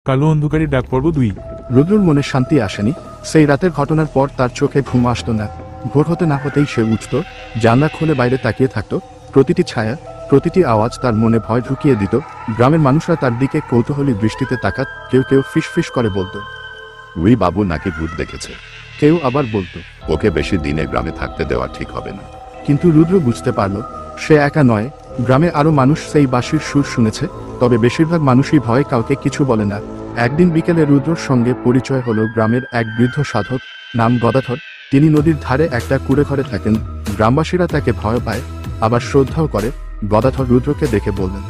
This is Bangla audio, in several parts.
কালো অন্ধকারে ডাক পর্ব 2। রুদ্রর মনে শান্তি আসেনি। সেই রাতের ঘটনার পর তার চোখে ঘুম আসতো না। ভোর হতে না হতেই সে উঠত, জানলা খুলে বাইরে তাকিয়ে থাকত। প্রতিটি ছায়া, প্রতিটি আওয়াজ তার মনে ভয় ঢুকিয়ে দিত। গ্রামের মানুষরা তার দিকে কৌতূহলী দৃষ্টিতে তাকাত। কেউ কেউ ফিসফিস করে বলতো, উই বাবু নাকি ভূত দেখেছে। কেউ আবার বলতো, ওকে বেশি দিনে গ্রামে থাকতে দেওয়া ঠিক হবে না। কিন্তু রুদ্র বুঝতে পারল সে একা নয়। গ্রামে আরও মানুষ সেই বাঁশির সুর শুনেছে, তবে বেশিরভাগ মানুষই ভয়ে কাউকে কিছু বলে না। একদিন বিকেলে রুদ্রর সঙ্গে পরিচয় হলো গ্রামের এক বৃদ্ধ সাধক, নাম গদাধর। তিনি নদীর ধারে একটা কুঁড়ে ঘরে থাকেন। গ্রামবাসীরা তাকে ভয় পায়, আবার শ্রদ্ধাও করে। গদাধর রুদ্রকে দেখে বললেন,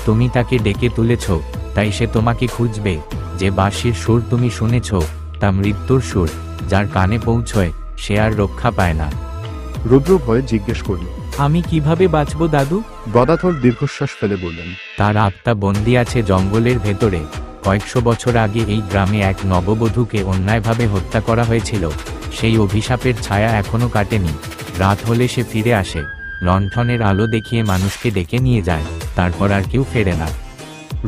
তুমি তাকে ডেকে তুলেছ, তাই সে তোমাকে খুঁজবে। যে বাঁশির সুর তুমি শুনেছ তা মৃত্যুর সুর, যার কানে পৌঁছয় সে আর রক্ষা পায় না। রুদ্র ভয়ে জিজ্ঞেস করল, আমি কিভাবে বাঁচব দাদু? গদাধর দীর্ঘশ্বাস ফেলে বললেন, তার আত্মা বন্দি আছে জঙ্গলের ভেতরে। কয়েকশো বছর আগে এই গ্রামে এক নববধূকে অন্যায়ভাবে হত্যা করা হয়েছিল। সেই অভিশাপের ছায়া এখনো কাটেনি। রাত হলে সে ফিরে আসে, লণ্ঠনের আলো দেখিয়ে মানুষকে ডেকে নিয়ে যায়, তারপর আর কেউ ফেরে না।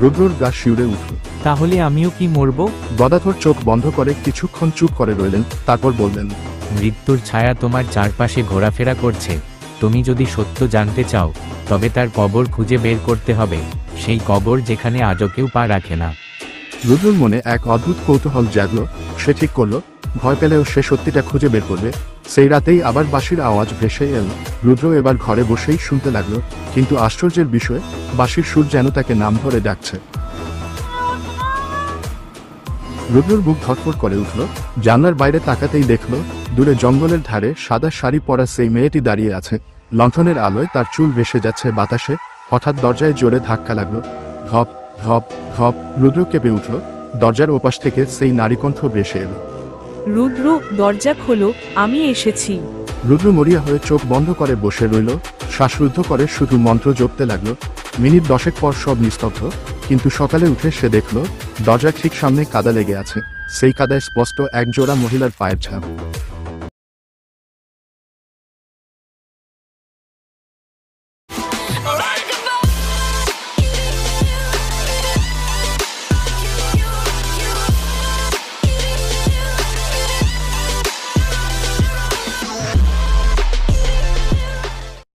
রুদ্রর গা শিউরে উঠল। তাহলে আমিও কি মরব? গদাধর চোখ বন্ধ করে কিছুক্ষণ চুপ করে রইলেন, তারপর বললেন, মৃত্যুর ছায়া তোমার চারপাশে ঘোরাফেরা করছে। তুমি যদি সত্য জানতে চাও, তবে তার কবর খুঁজে বের করতে হবে, সেই কবর যেখানে আজও কেউ পা রাখে না। রুদ্রর মনে এক অদ্ভুত কৌতূহল জাগলো। সে ঠিক করলো, ভয় পেলেও সে সত্যিটা খুঁজে বের করবে। সেই রাতেই আবার বাঁশির আওয়াজ ভেসে এল। রুদ্র এবার ঘরে বসেই শুনতে লাগলো, কিন্তু আশ্চর্যের বিষয়, বাঁশির সুর যেন তাকে নাম ধরে ডাকছে। রুদ্রর বুক ধড়ফড় করে উঠল। জানলার বাইরে তাকাতেই দেখলো, দূরে জঙ্গলের ধারে সাদা শাড়ি পরা সেই মেয়েটি দাঁড়িয়ে আছে। লণ্ঠনের আলোয় তার চুল ভেসে যাচ্ছে বাতাসে। হঠাৎ দরজায় জোরে ধাক্কা লাগলো। ধপ ধপ ধপ। রুদ্র কেঁপে উঠল। দরজার ওপাশ থেকে সেই নারীকণ্ঠ ভেসে এলো, রুদ্র, দরজা খোলো, আমি এসেছি। রুদ্র মরিয়া হয়ে চোখ বন্ধ করে বসে রইল। শ্বাসরুদ্ধ করে শুধু মন্ত্র জপতে লাগলো। মিনিট 10 পর সব নিস্তব্ধ। কিন্তু সকালে উঠে সে দেখল, দরজার ঠিক সামনে কাদা লেগে আছে। সেই কাদায় স্পষ্ট এক জোড়া মহিলার পায়ের ছাপ।